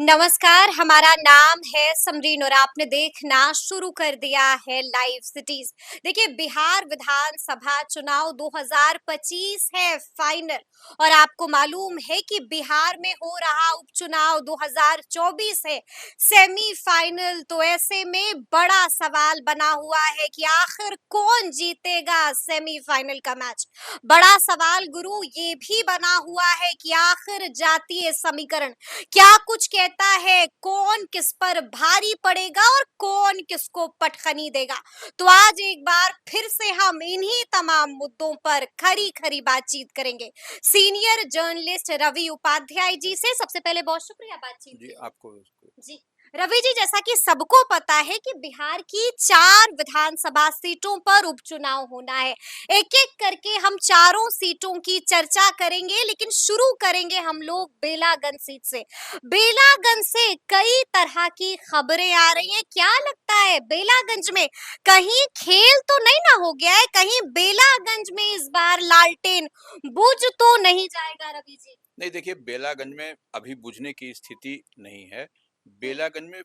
नमस्कार, हमारा नाम है समरीन और आपने देखना शुरू कर दिया है लाइव सिटीज। देखिए, बिहार विधानसभा चुनाव 2025 है फाइनल और आपको मालूम है कि बिहार में हो रहा उपचुनाव 2024 है सेमीफाइनल। तो ऐसे में बड़ा सवाल बना हुआ है कि आखिर कौन जीतेगा सेमीफाइनल का मैच। बड़ा सवाल गुरु ये भी बना हुआ है कि आखिर जातीय समीकरण क्या कुछ कहता है, कौन किस पर भारी पड़ेगा और कौन किसको पटखनी देगा। तो आज एक बार फिर से हम इन्हीं तमाम मुद्दों पर खरी खरी बातचीत करेंगे सीनियर जर्नलिस्ट रवि उपाध्याय जी से। सबसे पहले बहुत शुक्रिया बातचीत जी के लिए। आपको जी रवि जी, जैसा कि सबको पता है कि बिहार की 4 विधानसभा सीटों पर उपचुनाव होना है। एक एक करके हम चारों सीटों की चर्चा करेंगे, लेकिन शुरू करेंगे हम लोग बेलागंज सीट से। बेलागंज से कई तरह की खबरें आ रही हैं। क्या लगता है बेलागंज में कहीं खेल तो नहीं ना हो गया है? कहीं बेलागंज में इस बार लालटेन बुझ तो नहीं जाएगा रवि जी? नहीं, देखिए बेलागंज में अभी बुझने की स्थिति नहीं है। बेलागंज में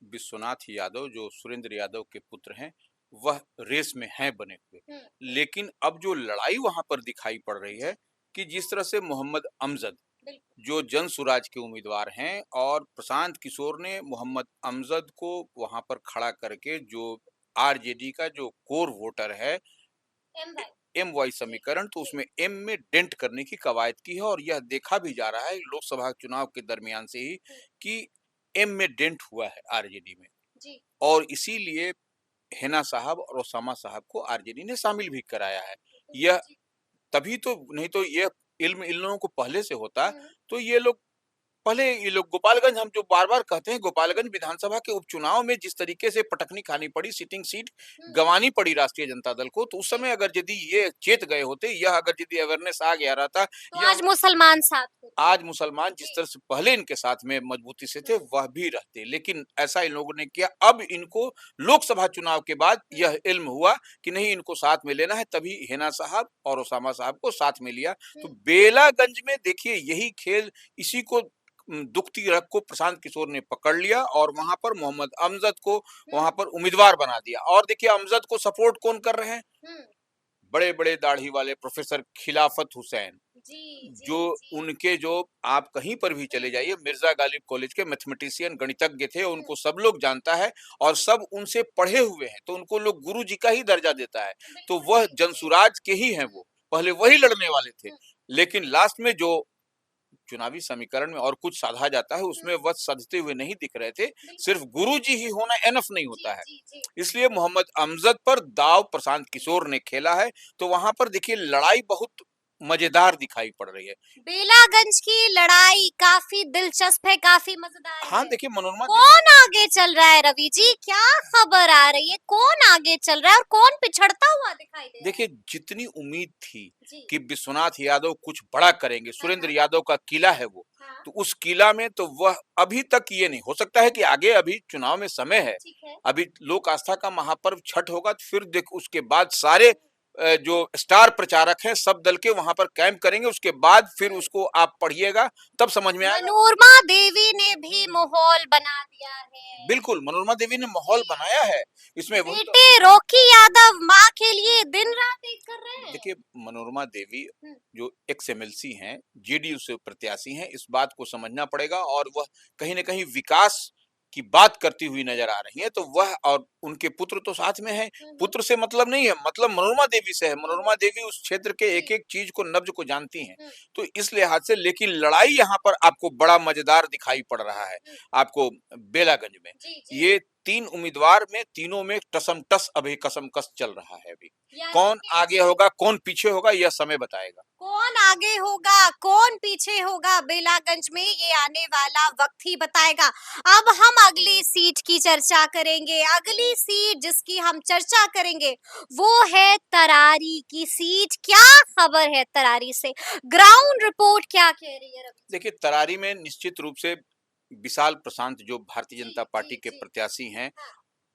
विश्वनाथ यादव जो सुरेंद्र यादव के पुत्र हैं, वह रेस में हैं बने हुए। हम्म, लेकिन अब जो लड़ाई वहां पर दिखाई पड़ रही है कि जिस तरह से मोहम्मद अमजद बिल्कुल। जो जन सुराज के उम्मीदवार हैं और प्रशांत किशोर ने मोहम्मद अमजद को वहां पर खड़ा करके जो आरजेडी का जो कोर वोटर है एम भाई। एम वाई समीकरण, तो जी उसमें एम में डेंट करने की कवायद की है और यह देखा भी जा रहा है लोकसभा चुनाव के दरमियान से ही कि एम में डेंट हुआ है आरजेडी में। जी और इसीलिए हेना साहब और ओसामा साहब को आरजेडी ने शामिल भी कराया है। बिल्कुल। यह जी तभी तो, नहीं तो यह इल्म इन लोगों को पहले से होता हम्म, तो ये लोग पहले, ये लोग गोपालगंज, हम जो बार-बार कहते हैं गोपालगंज विधानसभा के उपचुनाव में जिस तरीके से पटकनी खानी पड़ी, सिटिंग सीट हम्म। गंवानी पड़ी राष्ट्रीय जनता दल को, तो उस जी समय अगर यदि ये चेत गए होते, यह अगर यदि अवेयरनेस आ गया रहता, तो यह आज मुसलमान साथ होते। आज मुसलमान जिस जी तरह से पहले इनके साथ में मजबूती से थे, हम्म, वह भी रहते। लेकिन ऐसा इन लोगों ने किया। अब इनको लोकसभा चुनाव के बाद हम्म, यह इल्म हुआ कि नहीं, इनको साथ में लेना है, तभी हेना साहब और ओसामा साहब को साथ में लिया। तो हम्म, बेलागंज में देखिए यही खेल, इसी को दुखती रग को प्रशांत किशोर ने पकड़ लिया और जी वहां पर मोहम्मद अमजद को हम्म, वहां पर उम्मीदवार बना दिया। और देखिए अमजद को सपोर्ट कौन कर रहे हैं? हम्म, बड़े बड़े दाढ़ी वाले प्रोफेसर खिलाफत हुसैन, जी जी जो जी उनके जो, आप कहीं पर भी चले हम्म, जाइए, मिर्जा गालिब कॉलेज के मैथमेटिशियन गणितज्ञ थे, हम्म, उनको सब लोग जानता है और सब उनसे पढ़े हुए हैं, तो उनको लोग गुरु जी का ही दर्जा देता है। तो बिल्कुल वह जी जी जनसुराज के ही हैं, वो पहले वही लड़ने वाले थे। हम्म, लेकिन लास्ट में जो चुनावी समीकरण में और कुछ साधा जाता है, हम्म, उसमें वह सधते हुए नहीं दिख रहे थे। बिल्कुल। सिर्फ गुरु जी ही होना एनफ नहीं जी होता है। जी जी इसलिए मोहम्मद अमजद पर दाव प्रशांत किशोर ने खेला है। तो वहां पर देखिए लड़ाई बहुत मजेदार दिखाई पड़ रही है। बेलागंज की लड़ाई काफी दिलचस्प है, काफी मजेदार हाँ, है। देखिए मनोरमा देवी, कौन आगे चल रहा है रवि जी? क्या खबर आ रही है? कौन आगे चल रहा है और कौन पिछड़ता हुआ दिखाई दे रहा है? देखिए जितनी उम्मीद थी जी कि विश्वनाथ यादव कुछ बड़ा करेंगे, हाँ सुरेंद्र हाँ यादव का किला है वो, हाँ। तो उस किला में तो वह अभी तक ये नहीं हो सकता है कि आगे, अभी चुनाव में समय है। ठीक है। अभी लोक आस्था का महापर्व छठ होगा, तो फिर देख उसके बाद सारे जो स्टार प्रचारक हैं सब दल के वहां पर कैंप करेंगे, उसके बाद फिर हम्म। उसको आप पढ़िएगा, तब समझ में आएगा। मनोरमा देवी ने भी माहौल बना दिया है। बिल्कुल, मनोरमा देवी ने माहौल जी, बनाया है। इसमें वही तो, बेटे रॉकी यादव माँ के लिए दिन रात एक कर रहे हैं। देखिए मनोरमा देवी हम्म, जो एक्स एमएलसी हैं, जेडीयू से प्रत्याशी हैं, इस बात को समझना पड़ेगा और वह कहीं न कहीं विकास की बात करती हुई नजर आ रही हैं। तो जी वह और उनके पुत्र तो साथ में हैं। हम्म, पुत्र से मतलब नहीं है, मतलब मनोरमा देवी से है। मनोरमा हम्म, देवी उस क्षेत्र के जी एक-एक चीज को, नब्ज को जानती हैं। हम्म, तो इस लिहाज से, लेकिन लड़ाई यहाँ पर आपको बड़ा मजेदार दिखाई पड़ रहा है, हम्म, आपको बेलागंज में। जी जी। ये 3 उम्मीदवार में, तीनों में टसमटस अभी कसमकस चल रहा है अभी। यानी कौन कि आगे होगा, कौन पीछे होगा, यह समय बताएगा। कौन आगे होगा कौन पीछे होगा बेलागंज में, ये आने वाला वक्त ही बताएगा। अब हम अगली सीट की चर्चा करेंगे। अगली सीट जिसकी हम चर्चा करेंगे वो है तरारी की सीट। क्या खबर है तरारी से? ग्राउंड रिपोर्ट क्या कह रही है रवि जी? देखिए तरारी में निश्चित रूप से विशाल प्रशांत जो भारतीय जी जनता जी पार्टी के जी। प्रत्याशी हैं हाँ,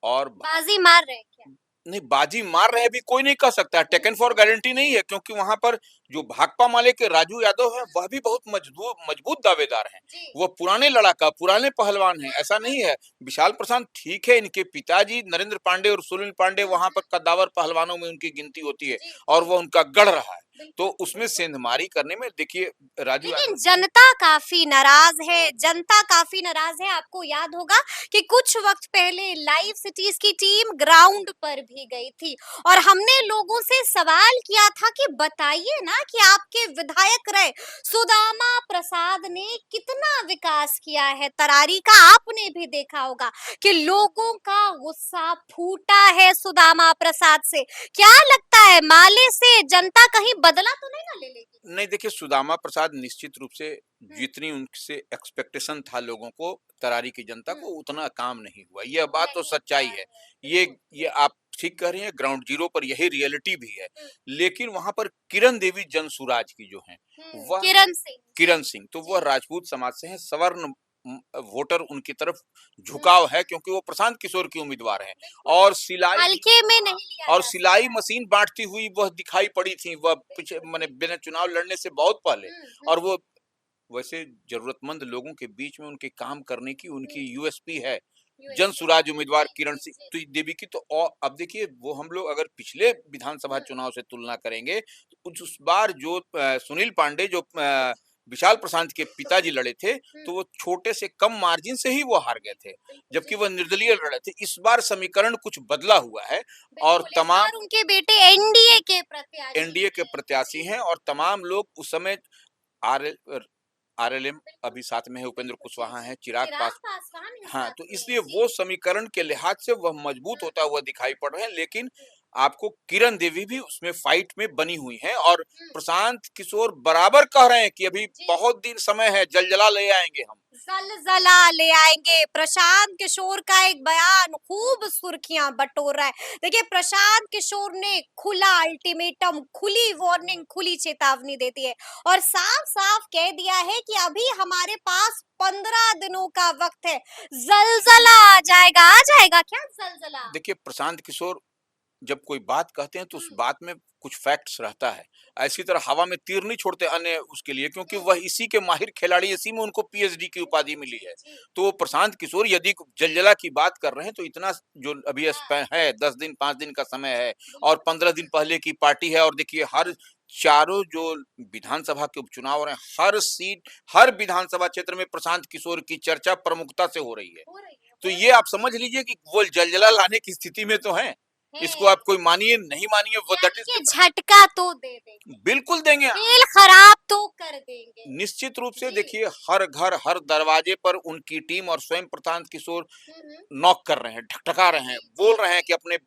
और बाजी मार रहे हैं क्या? नहीं, बाजी मार रहे हैं भी कोई नहीं कह सकता, टेकन फॉर गारंटी नहीं है, क्योंकि वहां पर जो भाकपा माले के राजू यादव है वह भी बहुत मजबूत मजबूत दावेदार हैं। जी। वो पुराने लड़ाका, पुराने पहलवान हैं, ऐसा नहीं है। विशाल प्रशांत ठीक है, इनके पिताजी नरेंद्र पांडे और सुनील पांडे वहां पर कद्दावर पहलवानों में उनकी गिनती होती है, जी, और वो उनका गढ़ रहा है। तो बिल्कुल, उसमें सेंधमारी करने में देखिए राजू लेकिन यादव। जनता काफी नाराज है, जनता काफी नाराज है। आपको याद होगा कि कुछ वक्त पहले लाइव सिटीज की टीम ग्राउंड पर भी गई थी और हमने लोगों से सवाल किया था कि बताइए ना कि आपके विधायक रहे सुदामा प्रसाद ने कितना विकास किया है तरारी का। आपने भी देखा होगा कि लोगों का गुस्सा फूटा है सुदामा प्रसाद से। क्या लगता है माले से जनता कहीं बदला तो नहीं ना ले लेगी? नहीं, देखिए सुदामा प्रसाद निश्चित रूप से हुँ, जितनी उनसे एक्सपेक्टेशन था लोगों को, तरारी की जनता को, हुँ, उतना काम नहीं हुआ। यह बात तो नहीं सच्चाई हुआ है। है, ये बिल्कुल। ये आप ठीक कह रही हैं, ग्राउंड ज़ीरो पर यही रियलिटी भी है। हुँ, लेकिन वहाँ पर किरण देवी जनसुराज की जो हैं, वह किरण सिंह, जी, किरण सिंह, तो वह जी, राजपूत समाज से हैं, सवर्ण वोटर उनकी तरफ हुँ, झुकाव है, क्योंकि वो प्रशांत किशोर की उम्मीदवार हैं। बिल्कुल, और सिलाई हल्के में हाँ, नहीं लिया और जा सिलाई सकता। मशीन बाँटती हुई वह दिखाई पड़ी थी, वह पीछे बिल्कुल, माने बिल्कुल। बिना चुनाव लड़ने से बहुत पहले। हुँ, और हुँ, वो वैसे जरूरतमंद लोगों के बीच में उनके काम करने की हुँ, उनकी यूएसपी है। यूएसपी है। जनसुराज उम्मीदवार जी, किरण जी, सिंह जी। तो देवी की, तो अब देखिए वो हम लोग अगर पिछले विधानसभा हुँ, चुनाव से तुलना करेंगे तो उस बार जो सुनील पांडे जो विशाल प्रशांत के पिताजी लड़े थे, हुँ, तो वो छोटे से कम मार्जिन से ही वो हार गए थे, बिल्कुल, जबकि जी, वह निर्दलीय लड़े थे। इस बार समीकरण कुछ बदला हुआ है, और बिल्कुल, इस तमाम बार उनके बेटे एनडीए के प्रत्याशी एनडीए के हैं। प्रत्याशी जी, हैं, और तमाम लोग उस समय आर आरएलएम बिल्कुल, अभी साथ में है, उपेंद्र बिल्कुल, जी, कुशवाहा जी। हैं, चिराग चिराग पास। पासवान भी हाँ, साथ तो में है। इसलिए जी, वो समीकरण के लिहाज से वह मजबूत हुँ, होता हुआ दिखाई पड़ रहे हैं, लेकिन हुँ, आपको किरण देवी भी उसमें फाइट में बनी हुई हैं, और हुँ, प्रशांत किशोर बराबर कह रहे हैं कि अभी जी। बहुत दिन समय है, जलजला ले आएंगे हम। ज़लज़ला ले आएँगे। प्रशांत किशोर का एक बयान खूब सुर्खियाँ बटोर रहा है। देखिए प्रशांत किशोर ने खुला अल्टीमेटम, खुली वार्निंग, खुली चेतावनी दे दी है और साफ-साफ कह दिया है कि अभी हमारे पास 15 दिनों का वक़्त है। ज़लज़ला आ जाएगा। आ जाएगा क्या ज़लज़ला? देखिए प्रशांत किशोर जब कोई बात कहते हैं तो उस हुँ, बात में कुछ फैक्ट्स रहता है। ऐसी तरह हवा में तीर नहीं छोड़ते अन्य उसके लिए, क्योंकि हुँ, वह इसी के माहिर खिलाड़ी, इसी में उनको पीएचडी की उपाधि मिली जी, है। जी। तो प्रशांत किशोर यदि जलजला की बात कर रहे हैं तो इतना जो अभी हाँ, स्पैन है, 10 दिन 5 दिन का समय है, और बिल्कुल। 15 दिन पहले की पार्टी है, और देखिए हर चारों जो विधानसभा के उपचुनाव हो रहे हैं, हर सीट, हर विधानसभा क्षेत्र में प्रशांत किशोर की चर्चा प्रमुखता से हो रही है। हो रही है, तो हो ये रही आप समझ लीजिए कि वो जलजला लाने की स्थिति में तो हैं। इसको है। आप कोई मानिए, नहीं मानिए, वो दैट यानी इज़ कि डिफरेंट। झटका तो दे देंगे। बिल्कुल देंगे। खेल खराब तो कर देंगे। निश्चित रूप से जी। देखिए हर घर, हर दरवाजे पर उनकी टीम और स्वयं प्रशांत किशोर हुँ, हुँ। नॉक कर रहे हैं, ढकढका रहे जी, हैं, जी, बोल रहे हैं जी। कि अपने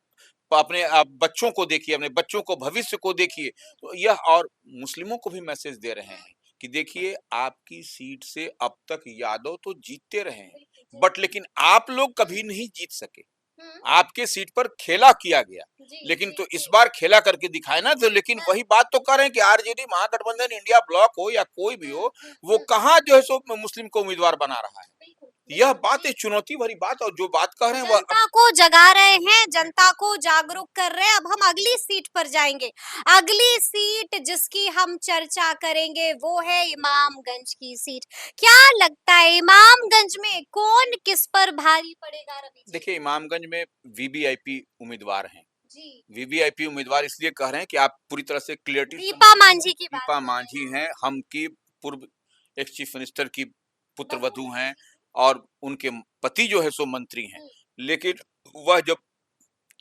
अपने बच्चों को देखिए, अपने बच्चों को, भविष्य को देखिए। तो यह, और मुस्लिमों को भी मैसेज दे रहे हुँ, हैं कि देखिए आपकी सीट से अब तक यादव तो जीतते रहे हैं, बिल्कुल, जी। बट लेकिन आप लोग कभी नहीं जीत सके। हुँ। आपके सीट पर खेला किया गया, जी, लेकिन जी, तो इस जी। बार खेला करके दिखाए ना। तो लेकिन हाँ। वही बात तो कर रहे हैं कि आरजेडी महागठबंधन, इंडिया ब्लॉक हो या कोई भी हुँ, हो, हुँ, वो हुँ। कहाँ जो है सो मुस्लिम को उम्मीदवार बना रहा है। बिल्कुल, यह बिल्कुल, बात जी। एक चुनौती भरी बात, और जो बात कह रहे हैं वह जनता को जगा रहे हैं, जनता को जागरूक कर रहे हैं। अब हम अगली सीट पर जाएँगे। अगली सीट जिसकी हम चर्चा करेंगे वो है इमामगंज की सीट। क्या लगता है इमामगंज में कौन किस पर भारी पड़ेगा रवि जी? देखिए इमामगंज में वीवीआईपी उम्मीदवार हैं। जी। वीवीआईपी उम्मीदवार इसलिए कह रहे हैं कि आप पूरी तरह से क्लियरिटी दीपा समझिए। मांझी की बात दीपा कर रहे हैं मांझी आप। हैं, हम की पूर्व एक्स चीफ मिनिस्टर की बहू पुत्रवधू हैं। हैं, और उनके पति जो है सो मंत्री हैं। हुँ, लेकिन वह जब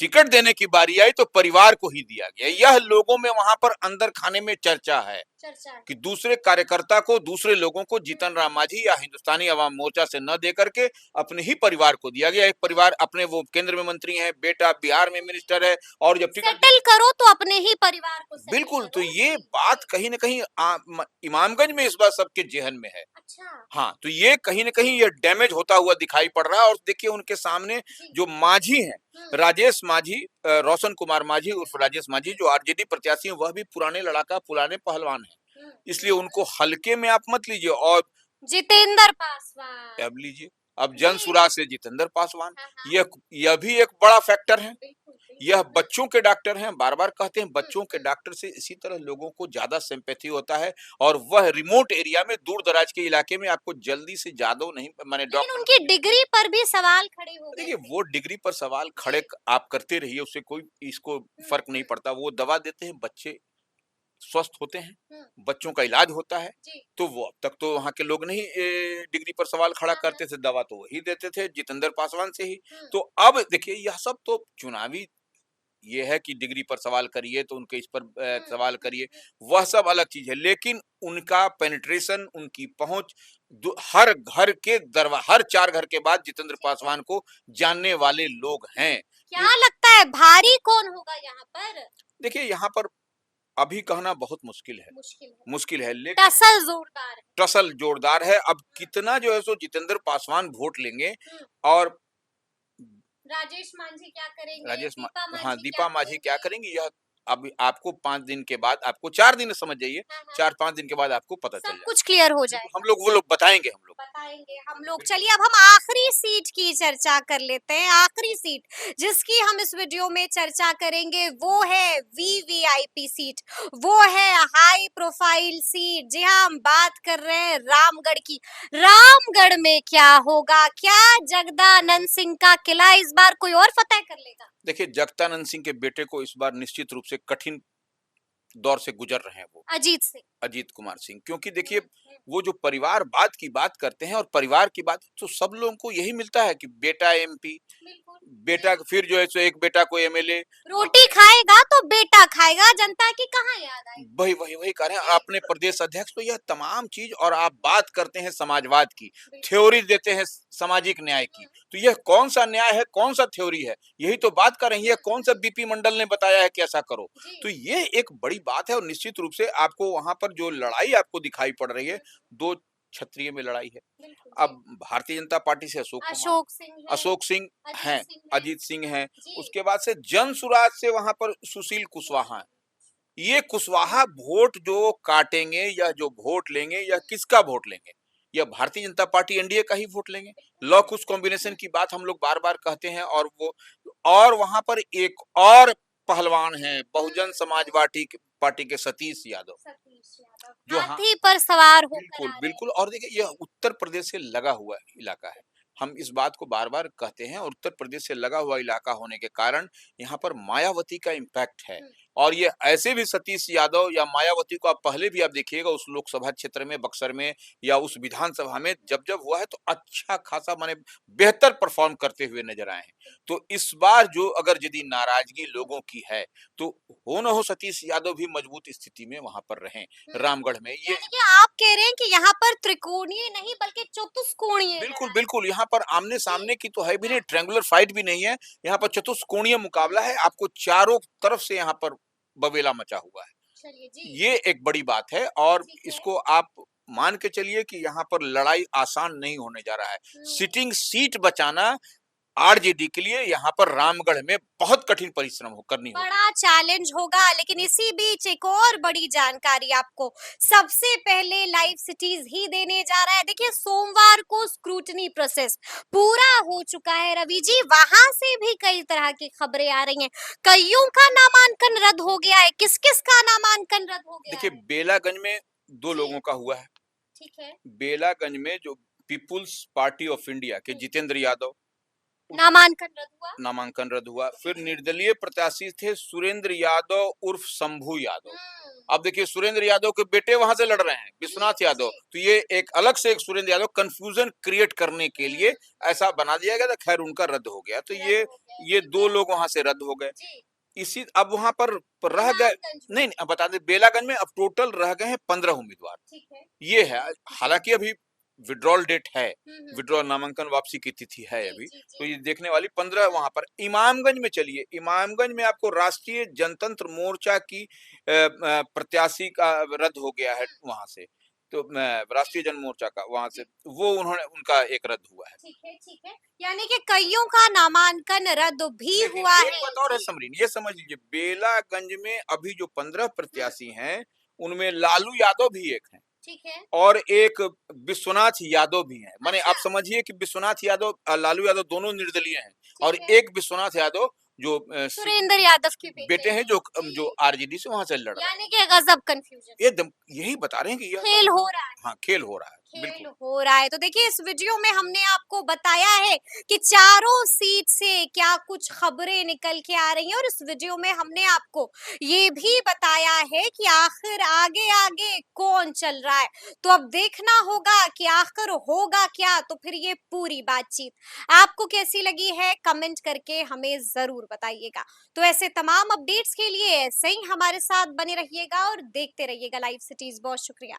टिकट देने की बारी आई तो परिवार को ही दिया गया। हुँ, यह लोगों में वहां पर अंदर खाने में चर्चा है चर्चा है। कि दूसरे कार्यकर्ता को, दूसरे लोगों को हुँ, जीतन राम मांझी या हिंदुस्तानी अवाम मोर्चा से न दे करके अपने ही परिवार को दिया गया। एक हुँ। परिवार, अपने वो केंद्र में मंत्री हैं, बेटा बिहार में मिनिस्टर है, और जब टिकट सेटल करो तो अपने ही परिवार को सेटल बिल्कुल, तो करो। ये जी, बात जी। कहीं न कहीं इमामगंज में इस बार सबके ज़हन में है। अच्छा। हाँ, तो ये कहीं न कहीं ये डैमेज होता हुआ दिखाई पड़ रहा है, और देखिए उनके सामने जी। जो मांझी हैं, हुँ, राजेश मांझी, रोशन कुमार मांझी हुँ, उर्फ राजेश मांझी, जो आरजेडी प्रत्याशी हैं, वह भी पुराने लड़ाका, पुराने पहलवान हैं। हुँ। इसलिए उनको हल्के में आप मत लीजिए, और जितेंद्र पासवान। अब लीजिए, अब जी। जनसुराज से जितेंद्र पासवान, हाँ, हाँ। यह भी एक बड़ा फैक्टर है। बिल्कुल, यह बच्चों के डॉक्टर हैं, बार-बार कहते हैं बच्चों के डॉक्टर से इसी तरह लोगों को ज़्यादा सिम्पैथी होता है और वह रिमोट एरिया में दूर-दराज के इलाके में आपको जल्दी से जादव नहीं माने लेकिन डॉक्टर उनकी डिग्री पर भी सवाल खड़े हो गए देखिए थे। वो डिग्री पर सवाल खड़े आप करते रहिए, उससे कोई इसको फ़र्क नहीं पड़ता। वो दवा देते हैं, बच्चे स्वस्थ होते हैं, हुँ, बच्चों का इलाज होता है, जी। तो वो अब तक तो वहाँ के लोग नहीं डिग्री पर सवाल खड़ा हाँ, हाँ। करते थे, दवा तो वही देते थे जितेंद्र पासवान से ही। हुँ, तो अब देखिए यह सब तो चुनावी ये है कि डिग्री पर सवाल करिए तो उनके इस पर सवाल करिए, वह सब अलग चीज़ है। लेकिन उनका पेनिट्रेशन, उनकी पहुँच हर घर के हर 4 घर के बाद जितेंद्र पासवान को जानने वाले लोग हैं। ये क्या लगता है भारी कौन होगा यहाँ पर? देखिए यहाँ पर अभी कहना बहुत मुश्किल है। मुश्किल है। मुश्किल है लेकिन टसल जोरदार है। टसल जोरदार है। अब कितना जो है सो जितेंद्र पासवान वोट लेंगे हुँ, और राजेश मांझी क्या करेंगे? राजेश मा दीपा हाँ, मांझी क्या दीपा मांझी क्या करेंगी? करेंगी यह अब आपको 5 दिन के बाद आपको 4 दिन समझ जाइए, हाँ, हाँ। 4-5 दिन के बाद आपको पता चल सब जाएगा। कुछ क्लियर हो बिल्कुल, जाएगा। हम लोग वो लोग बताएँगे हम लोग। बताएँगे हम लोग। बिल्कुल। चलिए अब हम आखिरी सीट की चर्चा कर लेते हैं। आखिरी सीट जिसकी हम इस वीडियो में चर्चा करेंगे वो है वीवीआईपी सीट। वो है हाई प्रोफाइल सीट। जी हाँ, हम बात कर रहे हैं रामगढ़ की। रामगढ़ में क्या होगा? क्या जगदानंद सिंह का किला इस बार कोई और फतह कर लेगा? देखिए जगदानंद सिंह के बेटे को इस बार निश्चित रूप से कठिन दौर से गुजर रहे हैं वो। अजीत सिंह। अजीत कुमार सिंह क्योंकि देखिए हुँ, वो जो परिवारवाद की बात करते हैं और परिवार की बात तो सब लोगों को यही मिलता है कि बेटा एमपी, बिल्कुल। बेटा फिर जो है सो एक बेटा को एमएलए और रोटी खाएगा तो बेटा खाएगा, जनता की कहाँ याद आएगी? वही कह रहे हैं अपने प्रदेश अध्यक्ष तो यह तमाम चीज और आप बात करते हैं समाजवाद की, बिल्कुल। थ्योरी देते हैं सामाजिक न्याय की, हुँ, तो यह कौन सा न्याय है, कौन सा थ्योरी है, यही तो बात कर रही है, कौन सा बीपी मंडल ने बताया है कि ऐसा करो। तो जी। ये एक बड़ी बात है और निश्चित रूप से आपको वहां पर जो लड़ाई आपको दिखाई पड़ रही है, दो क्षत्रिय में लड़ाई है। बिल्कुल, अब जी। भारतीय जनता पार्टी से अशोक सिंह है, अशोक सिंह अजीत हैं, सिंह है। अजीत सिंह हैं, जी। उसके बाद से जन सुराज से वहां पर सुशील कुशवाहा हैं। ये कुशवाहा वोट जो काटेंगे या जो वोट लेंगे या किसका वोट लेंगे, या भारतीय जनता पार्टी एनडीए का ही वोट लेंगे। लॉ कुश कॉम्बिनेशन की बात हम लोग बार बार कहते हैं और वो और वहां पर एक और पहलवान है बहुजन समाजवादी पार्टी के सतीश यादव सतीश यादव जो हाँ हाथी पर सवार होकर बिल्कुल, आ रहे हैं। बिल्कुल और देखिए यह उत्तर प्रदेश से लगा हुआ इलाका है। हम इस बात को बार-बार कहते हैं और उत्तर प्रदेश से लगा हुआ इलाका होने के कारण यहाँ पर मायावती का इम्पैक्ट है। हुँ, और ये ऐसे भी सतीश यादव या मायावती को आप पहले भी आप देखिएगा उस लोकसभा क्षेत्र में बक्सर में या उस विधानसभा में जब-जब हुआ है तो अच्छा खासा माने बेहतर परफ़ॉर्म करते हुए नज़र आए हैं। तो इस बार जो अगर यदि नाराज़गी लोगों की है, तो हो न हो सतीश यादव भी मजबूत स्थिति में वहाँ पर रहें, हुँ। रामगढ़ में। ये यानी कि आप कह रहे हैं कि यहाँ पर त्रिकोणीय नहीं बल्कि चतुष्कोणीय बिल्कुल, लड़ाई बिल्कुल, यहाँ पर जी। आमने-सामने की तो है भी हाँ, नहीं, ट्रायंगुलर फाइट भी नहीं है, यहाँ पर चतुष्कोणीय मुकाबला है, आपको चारों तरफ से यहाँ पर बवेला मचा हुआ है। चलिए जी, ये एक बड़ी बात है और ठीक है। इसको आप मान के चलिए कि यहाँ पर लड़ाई आसान नहीं होने जा रहा है। हुँ। सिटिंग सीट बचाना आरजेडी के लिए यहाँ पर रामगढ़ में बहुत कठिन परिश्रम करनी होगी। बड़ा चैलेंज होगा लेकिन इसी बीच एक और बड़ी जानकारी आपको सबसे पहले लाइव सिटीज ही देने जा रहा है। देखिए सोमवार को स्क्रूटनी प्रोसेस पूरा हो चुका है रवि जी, वहां से भी कई तरह की खबरें आ रही हैं। कईयों का नामांकन रद्द हो गया है, किस किस का नामांकन रद्द हो गया देखिए है? बेलागंज में 2 जी, लोगों का हुआ है। ठीक है। बेलागंज में जो पीपुल्स पार्टी ऑफ इंडिया के जितेंद्र यादव नामांकन रद्द हुआ। नामांकन रद्द हुआ। फिर ठीक है। निर्दलीय प्रत्याशी थे सुरेंद्र यादव उर्फ शंभू यादव। हम्म, अब देखिए सुरेंद्र यादव के बेटे वहां से लड़ रहे हैं, जी विश्वनाथ जी यादव। जी। तो ये एक अलग से एक सुरेंद्र यादव कंफ्यूजन क्रिएट करने के लिए ऐसा बना दिया गया था, खैर उनका रद्द हो गया। तो रद्द हो गया, ये ठीक 2 है। लोग वहां से रद्द हो गए। जी। इसी अब वहां पर रह गए इमामगंज में। नहीं, अब बता दें बेलागंज में अब टोटल रह गए हैं 15 उम्मीदवार। ठीक है। ये है, हालांकि अभी विड्रॉल डेट है, हम्म। विड्रॉल नामांकन वापसी की तिथि है जी अभी, जी तो जी। ये देखने वाली 15 वहां पर। इमामगंज में चलिए, इमामगंज में आपको राष्ट्रीय जनतंत्र मोर्चा की प्रत्याशी का रद्द हो गया है वहां से, तो राष्ट्रीय जन मोर्चा का वहां से वो उन्होंने उनका एक रद्द हुआ है। ठीक है, ठीक है। यानी कि कईयों का नामांकन रद्द भी लेकिन हुआ एक है। बात और है जी, समरीन, ये समझ लीजिए बेलागंज में अभी जो 15 प्रत्याशी हैं उनमें लालू यादव भी एक हैं ठीक है। और एक विश्वनाथ यादव भी हैं। माने अच्छा, आप समझिए कि विश्वनाथ यादव लालू यादव दोनों निर्दलीय हैं और ठीक है। एक विश्वनाथ यादव जो सुरेंद्र यादव के बेटे हैं, जो जी। आरजेडी से वहां से लड़ रहे हैं। यानी कि गजब कंफ्यूजन एकदम यही बता रहे हैं कि यह खेल हो रहा है। हाँ, खेल हो रहा है, खेल बिल्कुल। हो रहा है। तो देखिए इस वीडियो में हमने आपको बताया है कि चारों सीट से क्या कुछ खबरें निकल के आ रही हैं, और इस वीडियो में हमने आपको ये भी बताया है कि आखिर आगे आगे कौन चल रहा है। तो अब देखना होगा कि आखिर होगा क्या, तो फिर ये पूरी बातचीत आपको कैसी लगी है कमेंट करके हमें जरूर बताइएगा। तो ऐसे तमाम अपडेट्स के लिए ऐसे ही हमारे साथ बने रहिएगा और देखते रहिएगा लाइव सिटीज। बहुत शुक्रिया।